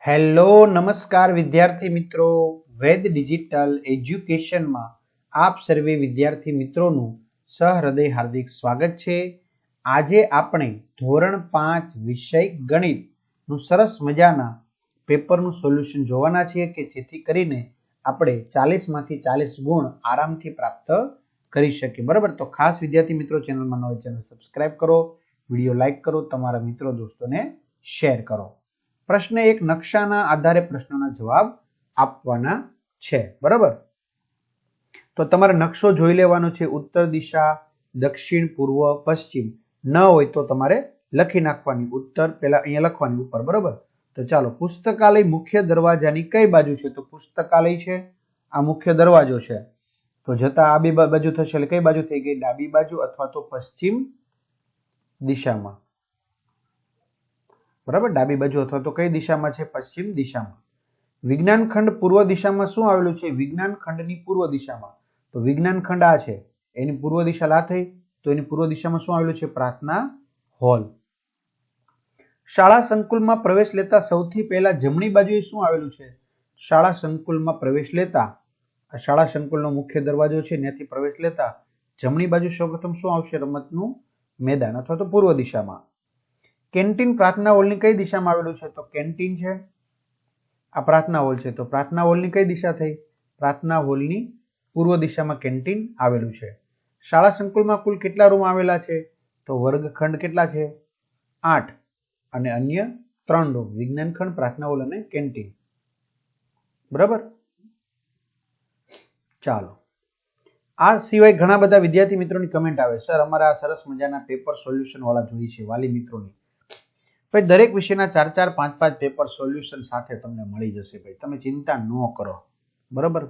Hello નમસ્કાર વિદ્યાર્થી મિત્રો, વેદ ડિજિટલ એજ્યુકેશનમાં આપ સર્વે વિદ્યાર્થી મિત્રોનું સહૃદય હાર્દિક સ્વાગત છે। આજે આપણે ધોરણ 5 વિષય ગણિતનું સરસ મજાના પેપરનું સોલ્યુશન જોવાના છીએ કે જેથી કરીને આપણે 40 માંથી 40 ગુણ આરામથી પ્રાપ્ત કરી શકીએ। બરાબર, તો ખાસ વિદ્યાર્થી મિત્રો ચેનલમાં નવા ચેનલ સબસ્ક્રાઇબ કરો, વિડીયો લાઈક કરો, તમારા મિત્રો દોસ્તોને શેર કરો। પ્રશ્ન એક નકશાના આધારે પ્રશ્નોના જવાબ આપવાના છે। બરાબર, તો તમારે નકશો જોઈ લેવાનો છે। ઉત્તર દિશા, દક્ષિણ, પૂર્વ, પશ્ચિમ ન હોય તો તમારે લખી નાખવાની, ઉત્તર પહેલા અહીંયા લખવાની ઉપર। બરાબર, તો ચાલો, પુસ્તકાલય મુખ્ય દરવાજાની કઈ બાજુ છે? તો પુસ્તકાલય છે, આ મુખ્ય દરવાજો છે, તો જતા આ બે બાજુ થશે એટલે કઈ બાજુ થઈ ગઈ? ડાબી બાજુ અથવા તો પશ્ચિમ દિશામાં। બરાબર, ડાબી બાજુ અથવા તો કઈ દિશામાં છે? પશ્ચિમ દિશામાં। વિજ્ઞાન ખંડ પૂર્વ દિશામાં શું આવેલું છે? વિજ્ઞાન ખંડની પૂર્વ દિશામાં, તો વિજ્ઞાન ખંડ આ છે, એની પૂર્વ દિશા લા થઈ, તો એની પૂર્વ દિશામાં શું આવેલું છે? પ્રાર્થના હોલ। શાળા સંકુલમાં પ્રવેશ લેતા સૌથી પહેલા જમણી બાજુએ શું આવેલું છે? શાળા સંકુલમાં પ્રવેશ લેતા, આ શાળા સંકુલનો મુખ્ય દરવાજો છે, ત્યાંથી પ્રવેશ લેતા જમણી બાજુ સૌપ્રથમ શું આવશે? રમતનું મેદાન અથવા તો પૂર્વ દિશામાં। કેન્ટીન પ્રાર્થના હોલની કઈ દિશામાં આવેલું છે? તો કેન્ટીન છે, આ પ્રાર્થના હોલ છે, તો પ્રાર્થના હોલની કઈ દિશા થઈ? પ્રાર્થના હોલની પૂર્વ દિશામાં કેન્ટીન આવેલું છે। શાળા સંકુલમાં કુલ કેટલા રૂમ આવેલા છે? તો વર્ગખંડ કેટલા છે? 8 અને અન્ય 3 રૂમ, વિજ્ઞાન ખંડ, પ્રાર્થના હોલ અને કેન્ટીન। બરાબર, ચાલો, આ સિવાય ઘણા બધા વિદ્યાર્થી મિત્રોની કમેન્ટ આવે, સર અમારા આ સરસ મજાના પેપર સોલ્યુશન વાળા જોઈએ છે વાલી મિત્રોની। ભાઈ દરેક વિષયના 4-4, 5-5 પેપર સોલ્યુશન સાથે તમને મળી જશે, ભાઈ તમે ચિંતા ન કરો। બરાબર,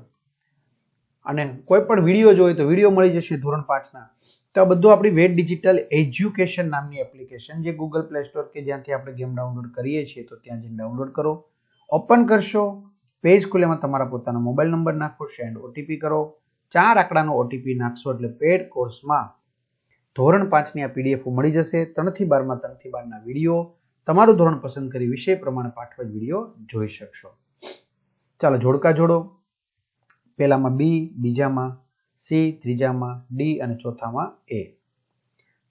અને કોઈ પણ વિડીયો જોઈએ તો વિડીયો મળી જશે ધોરણ 5ના। તો આ બધું આપણી વેદ ડિજિટલ એજ્યુકેશન નામની એપ્લિકેશન, જે ગૂગલ પ્લે સ્ટોર કે જ્યાંથી આપણે ગેમ ડાઉનલોડ કરીએ છીએ, તો ત્યાં જઈને ડાઉનલોડ કરો, ઓપન કરશો, પેજ ખુલેમાં તમારા પોતાનો મોબાઈલ નંબર નાખો, સેન્ડ ઓટીપી કરો, 4 આંકડાનો ઓટીપી નાખશો એટલે પેડ કોર્સમાં ધોરણ 5ની આ પીડીએફ મળી જશે। 3 થી 12માં 3 થી 12ના વિડીયો, તમારું ધોરણ પસંદ કરી વિષય પ્રમાણે પાઠવેલ વિડીયો જોઈ શકશો। ચાલો, જોડકા જોડો, પહેલામાં બી, બીજામાં સી, ત્રીજામાં ડી અને ચોથામાં એ।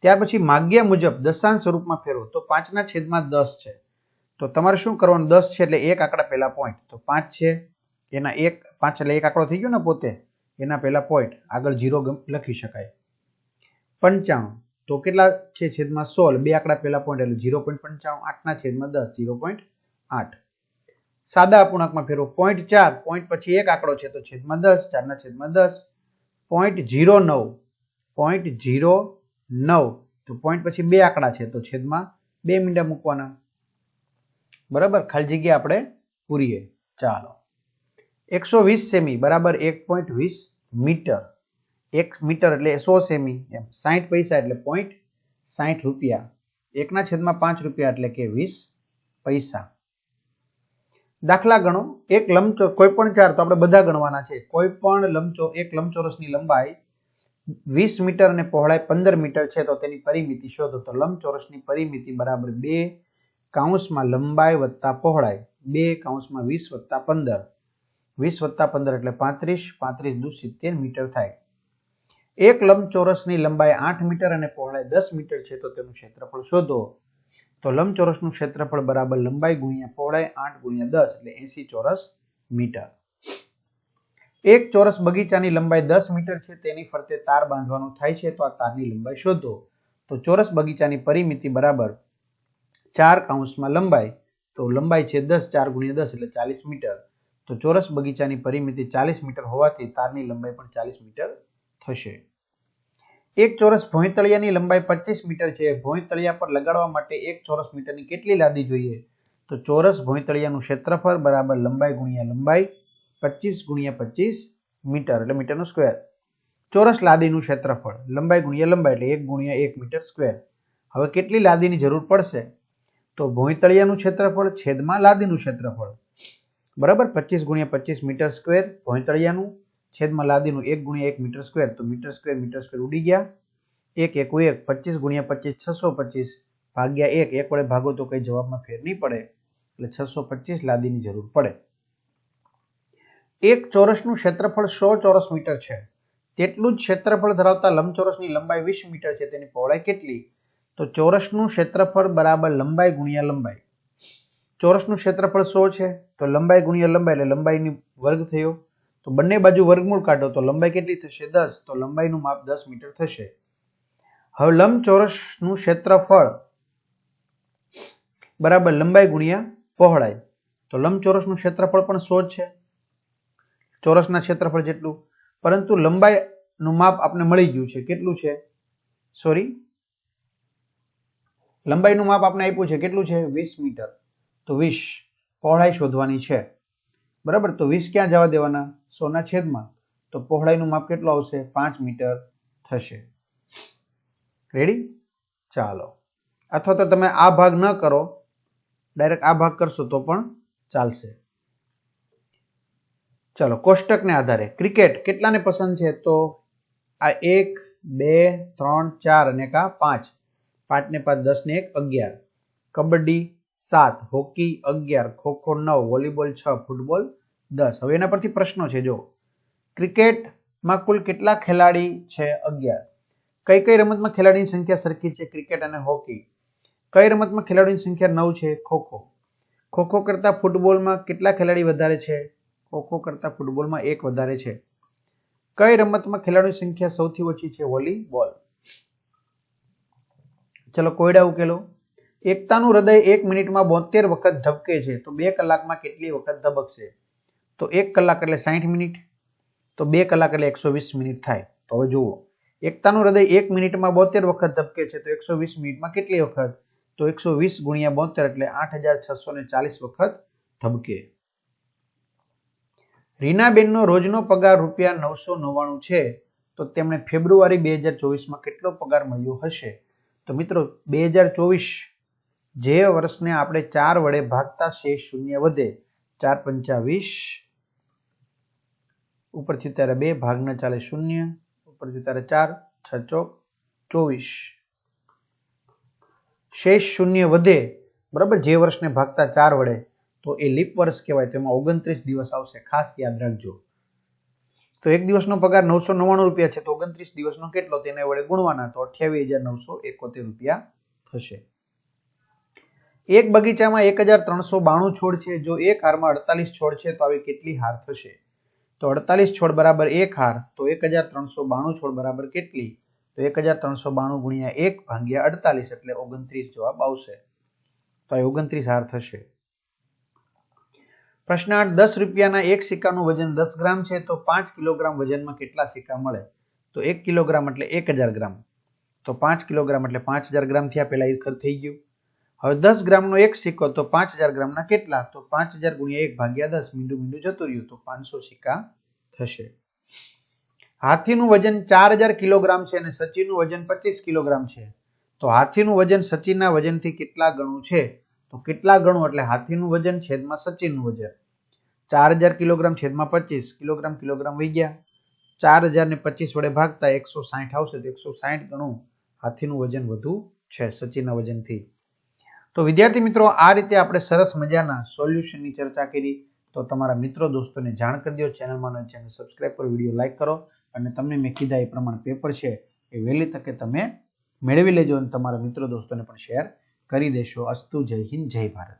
ત્યાર પછી માગ્યા મુજબ દશાંશ સ્વરૂપમાં ફેરવો, તો 5/10 છે, તો તમારે શું કરવાનું? 10 છે એટલે એક આંકડા પહેલા પોઈન્ટ, તો 5 છે એના 5 એટલે એક આંકડો થઈ ગયો ને પોતે, એના પહેલા પોઈન્ટ, આગળ 0 લખી શકાય। 95 તો કેટલા છે? છેદમાં 16, બે આંકડા પહેલા પોઈન્ટ એટલે 0.95, 8/10 0.8। સાદા અપૂર્ણાંકમાં ફેરવો, 0.4, પોઈન્ટ પછી એક આંકડો છે તો છેદમાં 10, 4/10, 0.09, 0.09 તો પોઈન્ટ પછી બે આંકડા છે તો છેદમાં 2 મીંડા મૂકવાના। બરાબર, ખાલી જગ્યા આપણે પૂરીએ। ચાલો, 120 સેમી બરાબર 1.20 મીટર, 1 મીટર એટલે 100 સેમી, એમ 60 પૈસા એટલે 0.60 રૂપિયા, 1/5 રૂપિયા એટલે કે 20 પૈસા। દાખલા ગણો, એક લંબચોરસ, કોઈ પણ 4 તો આપણે બધા ગણવાના છે, કોઈ પણ એક લંબચોરસની લંબાઈ 20 મીટર અને પહોળાઈ 15 મીટર છે, તો તેની પરિમિતિ શોધો। તો લંબચોરસની પરિમિતિ બરાબર 2 કૌંસમાં લંબાઈ વત્તા પહોળાઈ, 2 કૌંસમાં 20 વત્તા 15, 20 વત્તા 15 એટલે 35, 35 દુ 70 મીટર થાય। એક લંબચોરસની લંબાઈ 8 મીટર અને પહોળાઈ 10 મીટર છે, તો તેનું ક્ષેત્રફળ શોધો। તો લંબચોરસનું ક્ષેત્રફળ બરાબર લંબાઈ ગુણ્યા પહોળાઈ 8 ગુણ્યા 10 એટલે 80 ચોરસ મીટર। એક ચોરસ બગીચાની લંબાઈ 10 મીટર છે, તેની ફરતે તાર બાંધવાનો થાય છે, તો આ તારની લંબાઈ શોધો। તો ચોરસ બગીચાની પરિમિતિ બરાબર 4 કૌંસમાં લંબાઈ, તો લંબાઈ છે 10, 4 ગુણ્યા 10 એટલે 40 મીટર, તો ચોરસ બગીચાની પરિમિતિ 40 મીટર હોવાથી તારની લંબાઈ પણ 40 મીટર થશે। એક ચોરસ ભોંયતળિયાની લંબાઈ 25 મીટર છે, ભોંયતળિયા પર લગાડવા માટે એક ચોરસ મીટરની કેટલી લાદી જોઈએ? તો ચોરસ ભોંયતળિયાનું ક્ષેત્રફળ બરાબર લંબાઈ ગુણ્યા લંબાઈ 25 ગુણ્યા 25 મીટર એટલે મીટરનો સ્ક્વેર। ચોરસ લાદીનું ક્ષેત્રફળ લંબાઈ ગુણ્યા લંબાઈ એટલે 1 ગુણ્યા 1 મીટર સ્ક્વેર। હવે કેટલી લાદીની જરૂર પડશે? તો ભોંયતળિયાનું ક્ષેત્રફળ છેદમાં લાદીનું ક્ષેત્રફળ, બરાબર, 25 ગુણ્યા 25 મીટર સ્ક્વેર ભોંયતળિયાનું, છેદમાં લાદીનું 1 ગુણ્યા 1 મીટર સ્ક્વેર, તો મીટર સ્ક્વેર ઉડી ગયા, 1 1 25 ગુણ્યા 25 625 ભાગ્યા 1, 1 વડે ભાગો તો કઈ જવાબમાં ફેર નહીં પડે, એટલે 625 લાદીની જરૂર પડે. એક ચોરસનું ક્ષેત્રફળ 100 ચોરસ મીટર છે. તેટલું જ ક્ષેત્રફળ ધરાવતા લંબચોરસની લંબાઈ 20 મીટર છે. તેની પહોળાઈ કેટલી? તો ચોરસનું ક્ષેત્રફળ બરાબર લંબાઈ ગુણ્યા લંબાઈ. ચોરસનું ક્ષેત્રફળ 100 છે તો લંબાઈ ગુણ્યા લંબાઈ એટલે લંબાઈની વર્ગ થયો. તો બંને બાજુ વર્ગમૂળ કાઢો તો લંબાઈ કેટલી થશે? 10. તો લંબાઈનું માપ 10 મીટર થશે. હવે લંબચોરસનું ક્ષેત્રફળ બરાબર લંબાઈ ગુણ્યા પહોળાઈ. તો લંબચોરસનું ક્ષેત્રફળ પણ 100 છે, ચોરસના ક્ષેત્રફળ જેટલું, પરંતુ લંબાઈનું માપ આપણે મળી ગયું છે. કેટલું છે? લંબાઈનું માપ આપણે આપ્યું છે કેટલું છે? 20 મીટર. તો 20. પહોળાઈ શોધવાની છે. બરાબર, તો 20 ક્યાં જવા દેવાના? 100 ના છેદમાં. તો પહોળાઈનું માપ કેટલું આવશે? 5 મીટર થશે. રેડી? ચાલો. અથવા તો તમે આ ભાગ ન કરો, ડાયરેક્ટ આ ભાગ કરશો તો પણ ચાલશે. ચલો, કોષ્ટકને આધારે ક્રિકેટ કેટલાને પસંદ છે? તો આ 1, 2, 3, 4 અને આ 5. 5 ને 5 10 ને 1 11. Kabaddi 7, hockey 11, kho kho 9, volleyball 6, football 10. હવે એના પરથી પ્રશ્નો છે. જો ક્રિકેટમાં કુલ કેટલા ખેલાડી છે? 11. કઈ કઈ રમતમાં ખેલાડીની સંખ્યા સરખી છે? ક્રિકેટ અને હોકી. કઈ રમતમાં ખેલાડીની સંખ્યા 9 છે? ખોખો. ખોખો કરતા ફૂટબોલમાં કેટલા ખેલાડી વધારે છે? ખોખો કરતા ફૂટબોલમાં 1 વધારે છે. કઈ રમતમાં ખેલાડીની સંખ્યા સૌથી ઓછી છે? વોલીબોલ. ચલો, કોયડા ઉકેલો. એકતાનું હૃદય 1 મિનિટમાં 72 વખત ધબકે છે તો 2 કલાકમાં કેટલી વખત ધબકશે? તો 1 કલાક એટલે 60 મિનિટ, તો 2 કલાક એટલે 120 મિનિટ થાય. તો હવે જુઓ, એકતાનું હૃદય 1 મિનિટમાં 72 વખત ધબકે છે તો 120 મિનિટમાં કેટલી વખત? તો 120 ગુણ્યા 72 એટલે 8640 વખત ધબકે. રીનાબેનનો રોજનો પગાર ₹999 છે તો તેમણે ફેબ્રુઆરી 2024માં કેટલો પગાર મળ્યો હશે? તો મિત્રો 2024 જે વર્ષને આપણે 4 વડે ભાગતા શેષ શૂન્ય વધે. 4 પંચા 20, ઉપરથી ત્યારે 2 ભાગના ચાલે 0, ઉપરથી ત્યારે 4, 6 ચોક 24. શેષ શૂન્ય વધે, બરાબર, જે વર્ષને ભાગતા 4 વડે, તો એ લીપ વર્ષ કહેવાય. તેમાં 29 દિવસ આવશે, ખાસ યાદ રાખજો. તો એક દિવસનો પગાર ₹999 છે તો 29 દિવસનો કેટલો? તેને વડે ગુણવાના, તો 28,971 થશે. એક બગીચામાં 1392 છોડ છે. જો એક હારમાં 48 છોડ છે તો આવી કેટલી હાર થશે? તો 48 છોડ બરાબર 1 હાર, તો 1392 છોડ બરાબર કેટલી? તો 1392 ગુણ્યા 1 ભાગ્યા 48 એટલે 29 જવાબ આવશે. તો આ 29 હાર થશે. પ્રશ્ન 8, 10 રૂપિયાના એક સિક્કાનું વજન 10 ગ્રામ છે તો 5 કિલોગ્રામ વજનમાં કેટલા સિક્કા મળે? તો 1 કિલોગ્રામ એટલે 1000 ગ્રામ, તો 5 કિલોગ્રામ એટલે 5000 ગ્રામ થયા. પહેલા એ થઈ ગયું. હવે 10 ગ્રામનો એક સિક્કો તો 5000 ગ્રામના કેટલા? તો 5000 ગુણ્યા 1 ભાગ્યા 10, મીંડું જતું રહ્યું, તો 500 સિક્કા થશે. હાથીનું વજન 4000 કિલોગ્રામ છે અને સચિનનું વજન 25 કિલોગ્રામ છે તો હાથીનું વજન સચિનના વજનથી કેટલા ગણું છે? તો કેટલા ગણું એટલે હાથીનું વજન છેદમાં સચિનનું વજન. 4000 કિલોગ્રામ છેદમાં 25, કિલોગ્રામ વહી ગયા. 4000 ને 25 વડે ભાગતા 160 આવશે તો 160 ગણું હાથીનું વજન વધુ છે સચિનના વજનથી. તો વિદ્યાર્થી મિત્રો, આ રીતે આપણે સરસ મજાના સોલ્યુશનની ચર્ચા કરી. તો તમારા મિત્રો દોસ્તોને જાણ કરી દો. ચેનલમાં ચેનલ સબસ્ક્રાઇબ કરો, વિડીયો લાઇક કરો અને તમને મેં કીધા એ પ્રમાણે પેપર છે એ વહેલી તકે તમે મેળવી લેજો અને તમારા મિત્રો દોસ્તોને પણ શેર કરી દેશો. અસ્તુ. જય હિન્દ, જય ભારત.